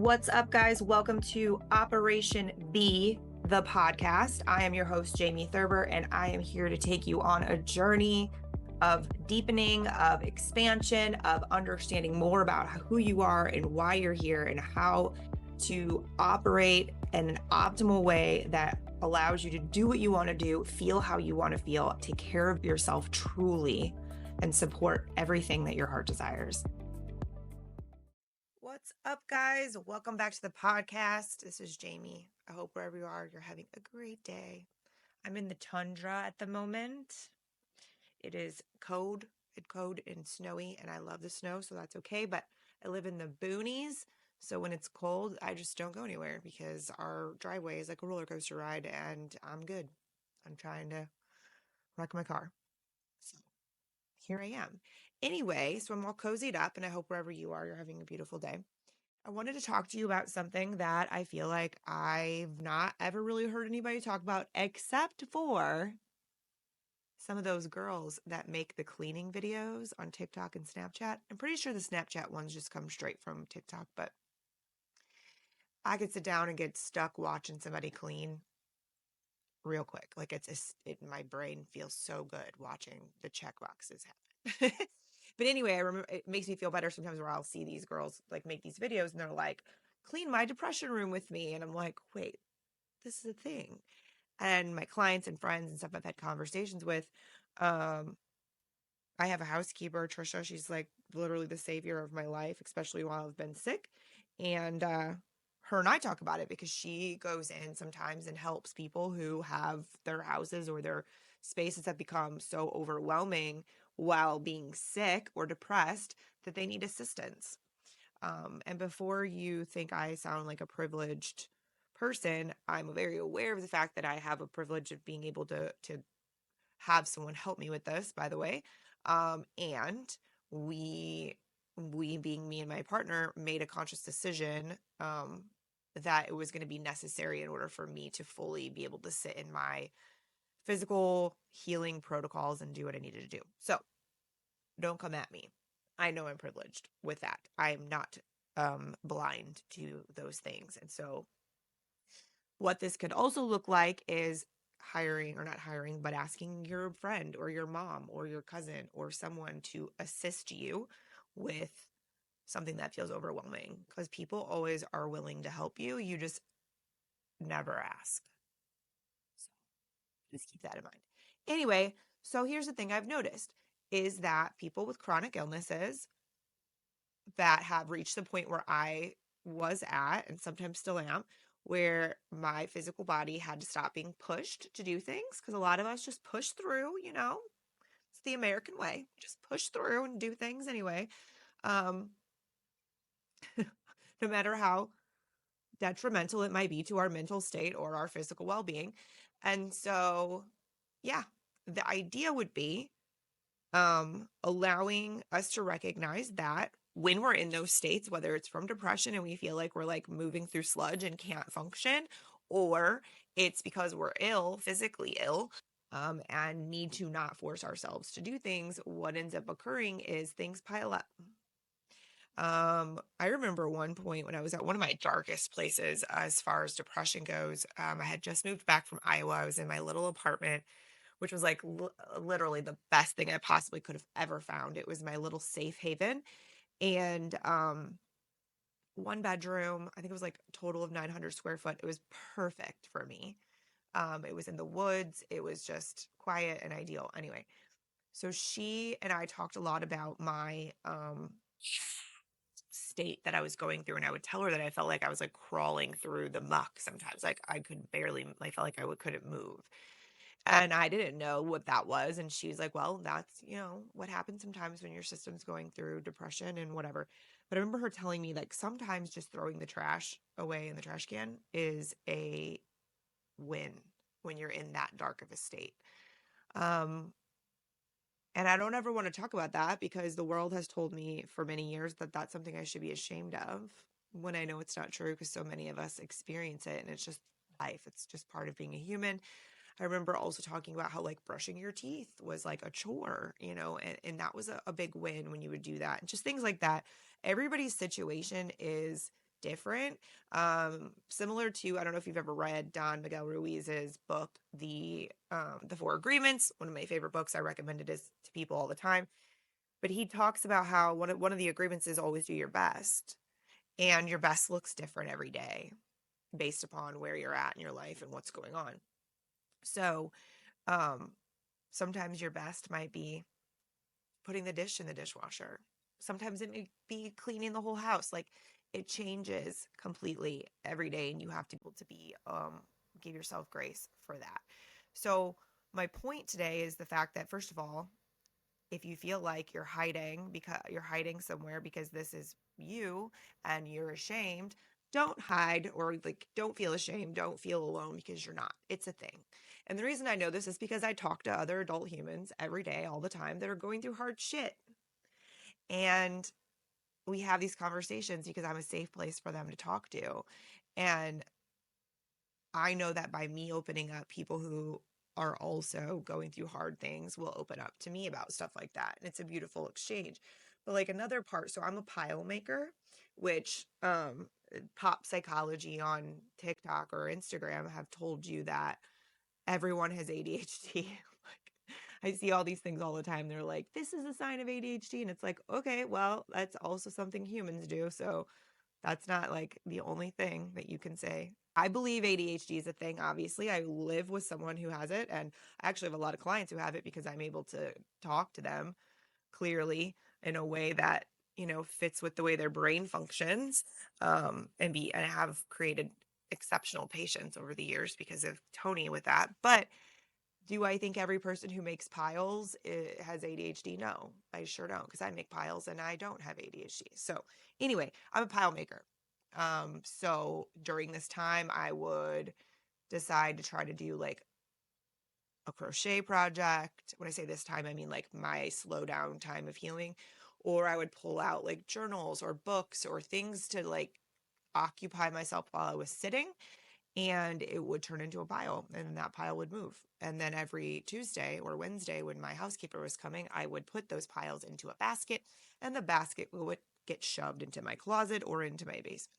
What's up, guys? Welcome to Operation B, the podcast. I am your host, Jamie Thurber, and I am here to take you on a journey of deepening, of expansion, of understanding more about who you are and why you're here and how to operate in an optimal way that allows you to do what you want to do, feel how you want to feel, take care of yourself truly, and support everything that your heart desires. What's up, guys? Welcome back to the podcast. This is Jamie. I hope wherever you are, you're having a great day. I'm in the tundra at the moment. It is cold and snowy, and I love the snow, so that's okay. But I live in the boonies, so when it's cold, I just don't go anywhere because our driveway is like a roller coaster ride, and I'm good. I'm trying to wreck my car. So here I am. Anyway, so I'm all cozied up, and I hope wherever you are, you're having a beautiful day. I wanted to talk to you about something that I feel like I've not ever really heard anybody talk about, except for some of those girls that make the cleaning videos on TikTok and Snapchat. I'm pretty sure the Snapchat ones just come straight from TikTok, but I could sit down and get stuck watching somebody clean real quick. Like my brain feels so good watching the check boxes happen. But anyway, I remember it makes me feel better sometimes where I'll see these girls like make these videos and they're like, clean my depression room with me. And I'm like, wait, this is a thing. And my clients and friends and stuff I've had conversations with, um, I have a housekeeper, Trisha. She's like literally the savior of my life, especially while I've been sick. And her and I talk about it because she goes in sometimes and helps people who have their houses or their spaces that become so overwhelming while being sick or depressed that they need assistance. And before you think I sound like a privileged person, I'm very aware of the fact that I have a privilege of being able to have someone help me with this, by the way. And we being me and my partner made a conscious decision that it was going to be necessary in order for me to fully be able to sit in my physical healing protocols and do what I needed to do. So don't come at me. I know I'm privileged with that. I am not blind to those things. And so what this could also look like is hiring or not hiring, but asking your friend or your mom or your cousin or someone to assist you with something that feels overwhelming because people always are willing to help you. You just never ask. So just keep that in mind. Anyway, so here's the thing I've noticed is that people with chronic illnesses that have reached the point where I was at and sometimes still am, where my physical body had to stop being pushed to do things because a lot of us just push through, it's the American way, just push through and do things anyway. Um, no matter how detrimental it might be to our mental state or our physical well-being. And so, yeah, the idea would be allowing us to recognize that when we're in those states, whether it's from depression and we feel like we're like moving through sludge and can't function, or it's because we're ill, physically ill, and need to not force ourselves to do things, what ends up occurring is things pile up. I remember one point when I was at one of my darkest places as far as depression goes. I had just moved back from Iowa. I was in my little apartment, which was like literally the best thing I possibly could have ever found. It was my little safe haven. And one bedroom, I think it was like a total of 900 square foot. It was perfect for me. It was in the woods. It was just quiet and ideal. Anyway, so she and I talked a lot about my state that I was going through. And I would tell her that I felt like I was like crawling through the muck sometimes. Like I could barely, I felt like I couldn't move. And I didn't know what that was. And she's like, well, that's, what happens sometimes when your system's going through depression and whatever. But I remember her telling me like sometimes just throwing the trash away in the trash can is a win when you're in that dark of a state. Um, and I don't ever want to talk about that because the world has told me for many years that that's something I should be ashamed of when I know it's not true because so many of us experience it and it's just life. It's just part of being a human. I remember also talking about how like brushing your teeth was like a chore, and that was a big win when you would do that. And just things like that. Everybody's situation is different. Similar to, I don't know if you've ever read Don Miguel Ruiz's book, The Four Agreements, one of my favorite books. I recommend it to people all the time. But he talks about how one of the agreements is always do your best. And your best looks different every day based upon where you're at in your life and what's going on. So, um, sometimes your best might be putting the dish in the dishwasher. Sometimes it may be cleaning the whole house. Like, it changes completely every day, and you have to be able to give yourself grace for that. So, my point today is the fact that, first of all, if you feel like you're hiding somewhere because this is you and you're ashamed, don't hide, or like don't feel ashamed, don't feel alone, because you're not. It's a thing. And the reason I know this is because I talk to other adult humans every day, all the time, that are going through hard shit. And we have these conversations because I'm a safe place for them to talk to. And I know that by me opening up, people who are also going through hard things will open up to me about stuff like that. And it's a beautiful exchange. But like another part, so I'm a pile maker, which pop psychology on TikTok or Instagram have told you that everyone has ADHD. Like, I see all these things all the time. They're like, this is a sign of ADHD. And it's like, okay, well, that's also something humans do. So that's not like the only thing that you can say. I believe ADHD is a thing. Obviously, I live with someone who has it, and I actually have a lot of clients who have it because I'm able to talk to them clearly in a way that, fits with the way their brain functions, and have created exceptional patients over the years because of Tony with that. But do I think every person who makes piles has ADHD? No, I sure don't, because I make piles and I don't have ADHD. So anyway, I'm a pile maker. So during this time, I would decide to try to do like a crochet project. When I say this time, I mean like my slow down time of healing. Or I would pull out like journals or books or things to like occupy myself while I was sitting, and it would turn into a pile, and that pile would move. And then every Tuesday or Wednesday when my housekeeper was coming, I would put those piles into a basket, and the basket would get shoved into my closet or into my basement.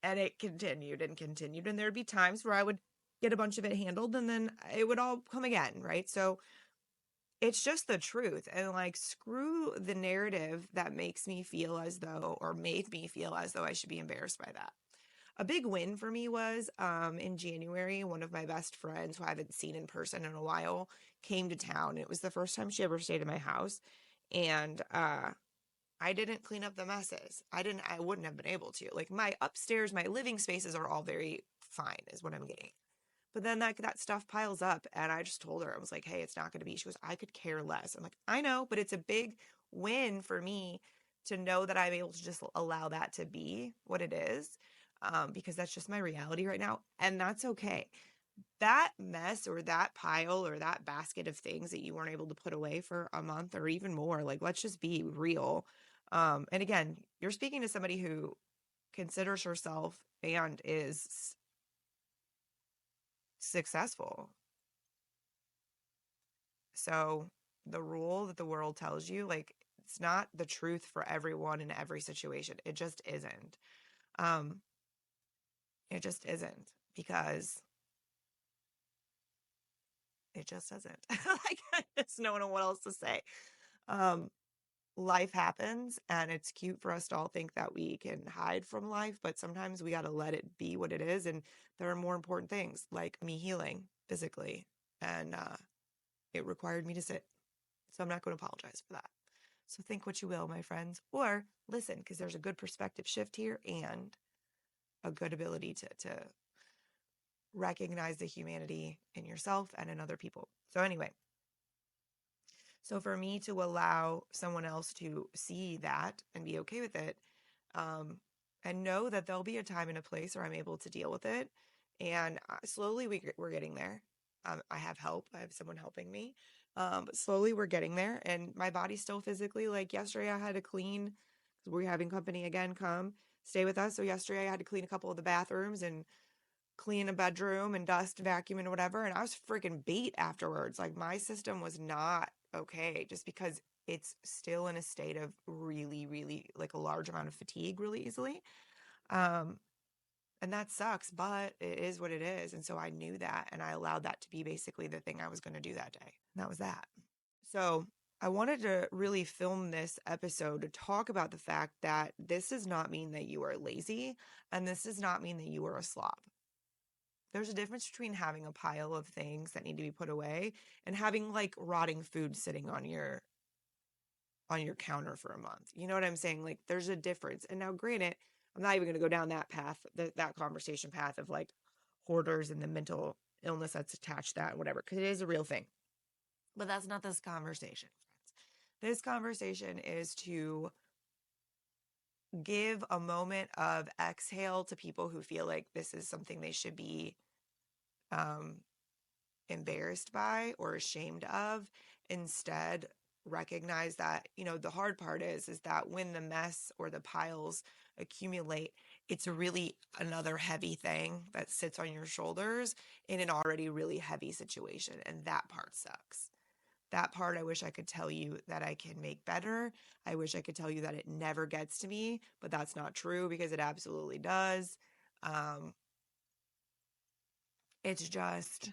And it continued and continued. And there'd be times where I would get a bunch of it handled and then it would all come again, right? So it's just the truth. And like, screw the narrative that makes me feel as though, or made me feel as though I should be embarrassed by that. A big win for me was in January, one of my best friends who I haven't seen in person in a while came to town. It was the first time she ever stayed at my house. And I didn't clean up the messes. I wouldn't have been able to. Like, my upstairs, my living spaces are all very fine, is what I'm getting. But then that stuff piles up, and I just told her, I was like, hey, it's not going to be. She goes, I could care less. I'm like, I know, but it's a big win for me to know that I'm able to just allow that to be what it is, because that's just my reality right now, and that's okay. That mess or that pile or that basket of things that you weren't able to put away for a month or even more, like, let's just be real. And again, you're speaking to somebody who considers herself and is successful. So the rule that the world tells you, like, it's not the truth for everyone in every situation. It just isn't. Um, it just isn't, because it just isn't. Like, I just don't know what else to say. Um, Life happens, and it's cute for us to all think that we can hide from life, but sometimes we got to let it be what it is. And there are more important things, like me healing physically, and it required me to sit. So I'm not going to apologize for that. So think what you will, my friends, or listen, because there's a good perspective shift here and a good ability to recognize the humanity in yourself and in other people. So anyway, so for me to allow someone else to see that and be okay with it, um, and know that there'll be a time and a place where I'm able to deal with it, and slowly we're getting there. I have help. I have someone helping me. But slowly we're getting there, and my body's still physically, like, yesterday I had to clean because we're having company again come stay with us. So yesterday I had to clean a couple of the bathrooms and clean a bedroom and dust, vacuum, and whatever. And I was freaking beat afterwards. Like, my system was not okay, just because it's still in a state of really, really like a large amount of fatigue really easily. Um, and that sucks, but it is what it is. And so I knew that and I allowed that to be basically the thing I was going to do that day. And that was that. So I wanted to really film this episode to talk about the fact that this does not mean that you are lazy and this does not mean that you are a slob. There's a difference between having a pile of things that need to be put away and having like rotting food sitting on your counter for a month. You know what I'm saying? Like there's a difference. And now granted, I'm not even going to go down that path, that conversation path of like hoarders and the mental illness that's attached to that, whatever, because it is a real thing. But that's not this conversation, friends. This conversation is to give a moment of exhale to people who feel like this is something they should be um, embarrassed by or ashamed of. Instead, recognize that, the hard part is that when the mess or the piles accumulate, it's really another heavy thing that sits on your shoulders in an already really heavy situation. And that part sucks. That part I wish I could tell you that I can make better. I wish I could tell you that it never gets to me, but that's not true because it absolutely does. Um, it's just,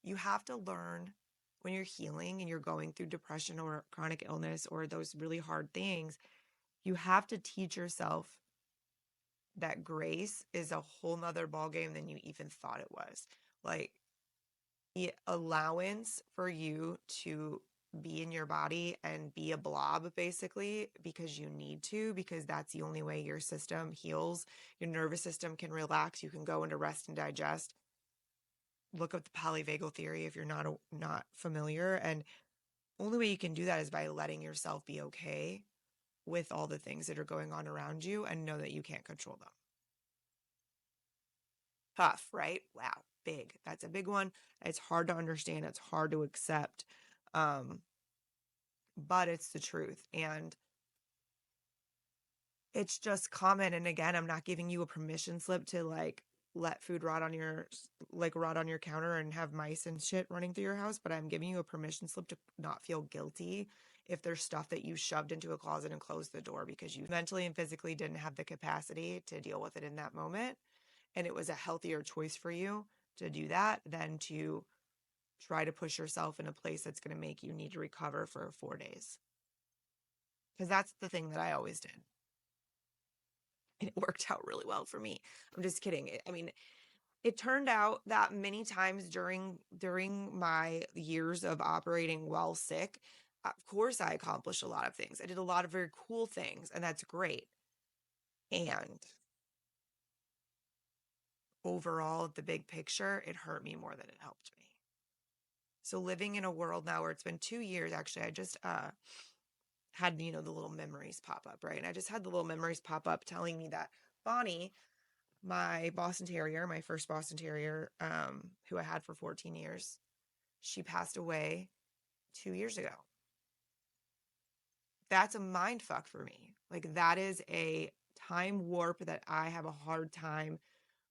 you have to learn when you're healing and you're going through depression or chronic illness or those really hard things, you have to teach yourself that grace is a whole nother ballgame than you even thought it was. Like the allowance for you to be in your body and be a blob basically because you need to, because that's the only way your system heals. Your nervous system can relax. You can go into rest and digest. Look up the polyvagal theory if you're not familiar. And only way you can do that is by letting yourself be okay with all the things that are going on around you and know that you can't control them. Tough, right? Wow, big. That's a big one. It's hard to understand. It's hard to accept. Um, but it's the truth. And it's just common. And again, I'm not giving you a permission slip to like let food rot on your counter and have mice and shit running through your house, but I'm giving you a permission slip to not feel guilty if there's stuff that you shoved into a closet and closed the door because you mentally and physically didn't have the capacity to deal with it in that moment. And it was a healthier choice for you to do that than to try to push yourself in a place that's going to make you need to recover for 4 days. Because that's the thing that I always did. And it worked out really well for me. I'm just kidding. I mean, it turned out that many times during my years of operating while sick, of course I accomplished a lot of things. I did a lot of very cool things, and that's great. And overall, the big picture, it hurt me more than it helped me. So living in a world now where it's been 2 years, actually, I just had, the little memories pop up, right? And I just had the little memories pop up telling me that Bonnie, my Boston Terrier, my first Boston Terrier, who I had for 14 years, she passed away 2 years ago. That's a mind fuck for me. Like that is a time warp that I have a hard time,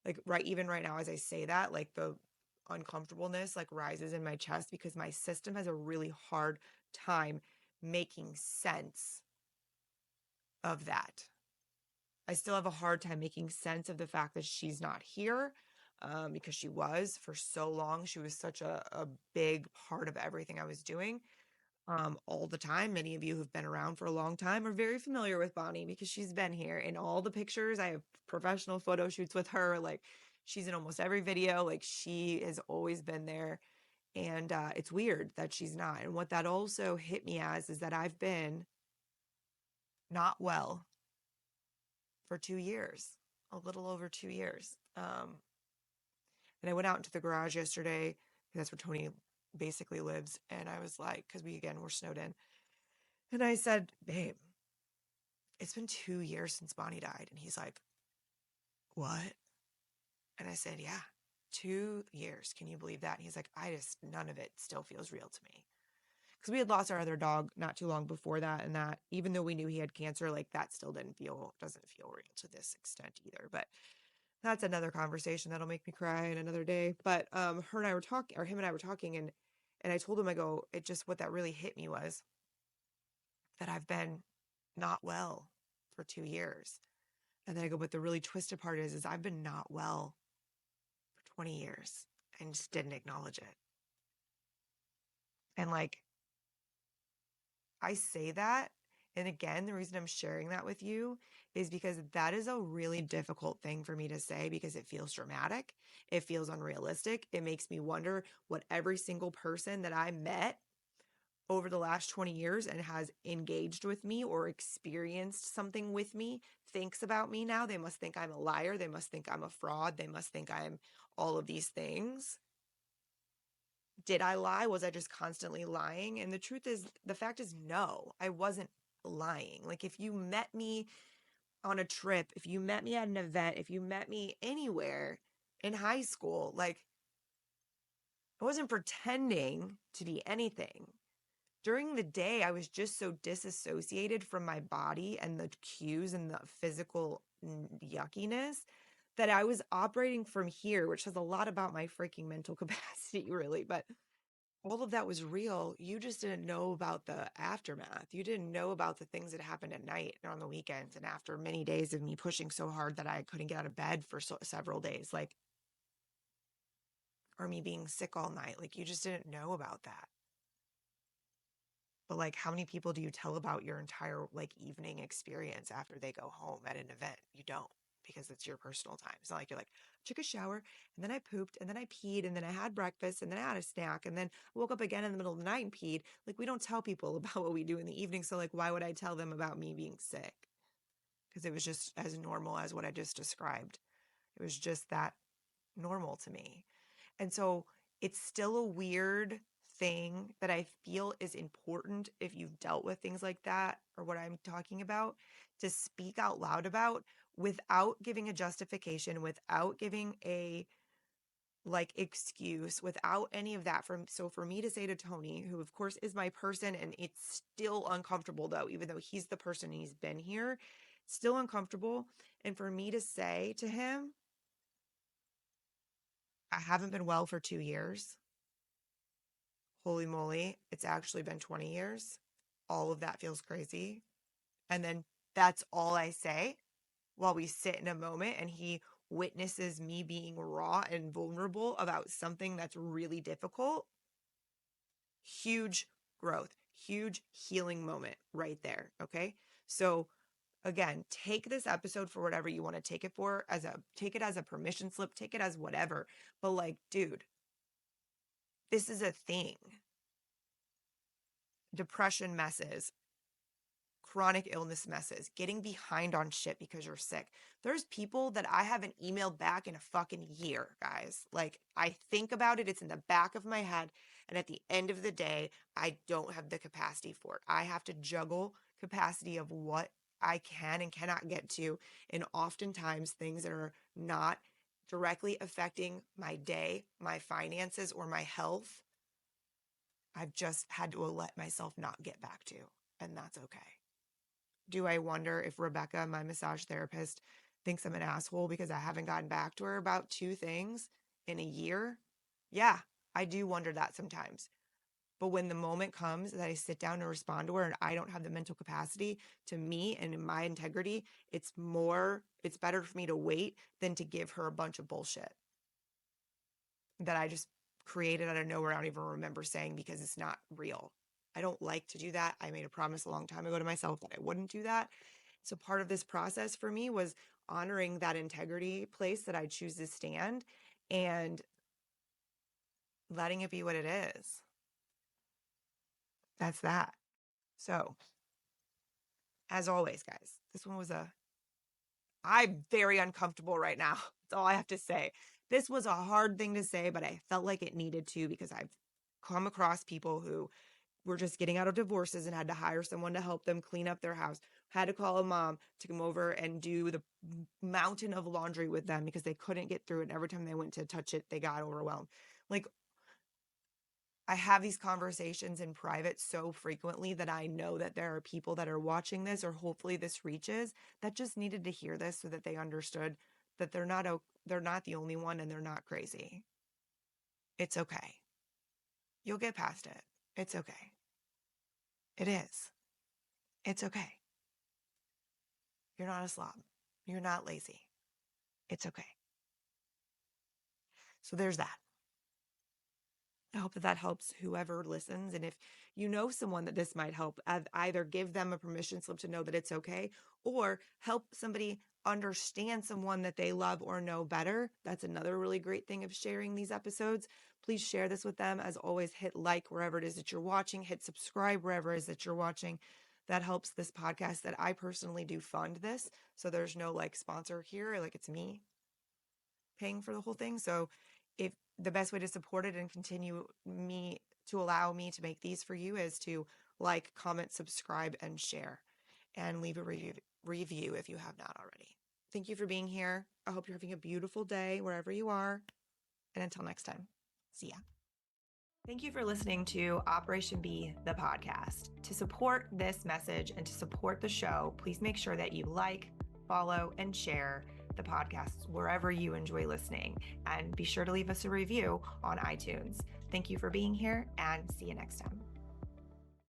like even right now as I say that, like the uncomfortableness like rises in my chest because my system has a really hard time making sense of that. I still have a hard time making sense of the fact that she's not here, because she was for so long. She was such a big part of everything I was doing, all the time. Many of you who've been around for a long time are very familiar with Bonnie because she's been here in all the pictures. I have professional photo shoots with her. Like she's in almost every video. Like she has always been there. And it's weird that she's not. And what that also hit me as is that I've been not well for 2 years, a little over 2 years. And I went out into the garage yesterday. That's where Tony basically lives. And I was like, because we're snowed in. And I said, babe, it's been 2 years since Bonnie died. And he's like, what? And I said, yeah, 2 years. Can you believe that? And he's like, none of it still feels real to me. Because we had lost our other dog not too long before that. And that, even though we knew he had cancer, like that still doesn't feel real to this extent either. But that's another conversation that'll make me cry in another day. But him and I were talking, and And I told him, I go, it just, what that really hit me was that I've been not well for 2 years. And then I go, but the really twisted part is I've been not well for 20 years and just didn't acknowledge it. And like, I say that. And again, the reason I'm sharing that with you is because that is a really difficult thing for me to say because it feels dramatic. It feels unrealistic. It makes me wonder what every single person that I met over the last 20 years and has engaged with me or experienced something with me thinks about me now. They must think I'm a liar. They must think I'm a fraud. They must think I'm all of these things. Did I lie? Was I just constantly lying? And the truth is, the fact is, no, I wasn't lying. Like, if you met me on a trip, if you met me at an event, if you met me anywhere in high school, like, I wasn't pretending to be anything. During the day, I was just so disassociated from my body and the cues and the physical yuckiness that I was operating from here, which says a lot about my freaking mental capacity, really. But all of that was real. You just didn't know about the aftermath. You didn't know about the things that happened at night and on the weekends and after many days of me pushing so hard that I couldn't get out of bed for several days, like, or me being sick all night. Like, you just didn't know about that. But like, how many people do you tell about your entire like evening experience after they go home at an event? You don't, because it's your personal time. It's not like you're like, I took a shower and then I pooped and then I peed and then I had breakfast and then I had a snack and then woke up again in the middle of the night and peed. Like, we don't tell people about what we do in the evening. So like, why would I tell them about me being sick? Because it was just as normal as what I just described. It was just that normal to me. And so it's still a weird thing that I feel is important if you've dealt with things like that or what I'm talking about, to speak out loud about without giving a justification, without giving a like excuse, without any of that. So for me to say to Tony, who of course is my person, and it's still uncomfortable though, even though he's the person and he's been here, still uncomfortable. And for me to say to him, I haven't been well for 2 years. Holy moly, it's actually been 20 years. All of that feels crazy. And then that's all I say while we sit in a moment and he witnesses me being raw and vulnerable about something that's really difficult. Huge growth, huge healing moment right there. Okay. So again, take this episode for whatever you want to take it for, take it as a permission slip, take it as whatever. But like, dude, this is a thing. Depression messes, chronic illness messes, getting behind on shit because you're sick. There's people that I haven't emailed back in a fucking year, guys. Like, I think about it, it's in the back of my head. And at the end of the day, I don't have the capacity for it. I have to juggle capacity of what I can and cannot get to. And oftentimes, things that are not directly affecting my day, my finances, or my health, I've just had to let myself not get back to. And that's okay. Do I wonder if Rebecca, my massage therapist, thinks I'm an asshole because I haven't gotten back to her about 2 things in a year? Yeah, I do wonder that sometimes. But when the moment comes that I sit down and respond to her and I don't have the mental capacity, to me and in my integrity, it's better for me to wait than to give her a bunch of bullshit that I just created out of nowhere. I don't even remember saying because it's not real. I don't like to do that. I made a promise a long time ago to myself that I wouldn't do that. So part of this process for me was honoring that integrity place that I choose to stand and letting it be what it is. That's that. So, as always, guys, I'm very uncomfortable right now. That's all I have to say. This was a hard thing to say, but I felt like it needed to because I've come across people who were just getting out of divorces and had to hire someone to help them clean up their house, had to call a mom to come over and do the mountain of laundry with them because they couldn't get through it. And every time they went to touch it, they got overwhelmed. Like, I have these conversations in private so frequently that I know that there are people that are watching this, or hopefully this reaches, that just needed to hear this so that they understood that they're not the only one and they're not crazy. It's okay. You'll get past it. It's okay. It is. It's okay. You're not a slob. You're not lazy. It's okay. So there's that. I hope that that helps whoever listens. And if you know someone that this might help, either give them a permission slip to know that it's okay, or help somebody understand someone that they love or know better. That's another really great thing of sharing these episodes. Please share this with them. As always, hit like wherever it is that you're watching, hit subscribe wherever it is that you're watching. That helps this podcast that I personally do fund this. So there's no like sponsor here, like it's me paying for the whole thing. So if the best way to support it and continue me to allow me to make these for you is to like, comment, subscribe, and share, and leave a review if you have not already. Thank you for being here. I hope you're having a beautiful day wherever you are. And until next time, see ya. Thank you for listening to Operation B, the podcast. To support this message and to support the show, please make sure that you like, follow, and share the podcast wherever you enjoy listening. And be sure to leave us a review on iTunes. Thank you for being here, and see you next time.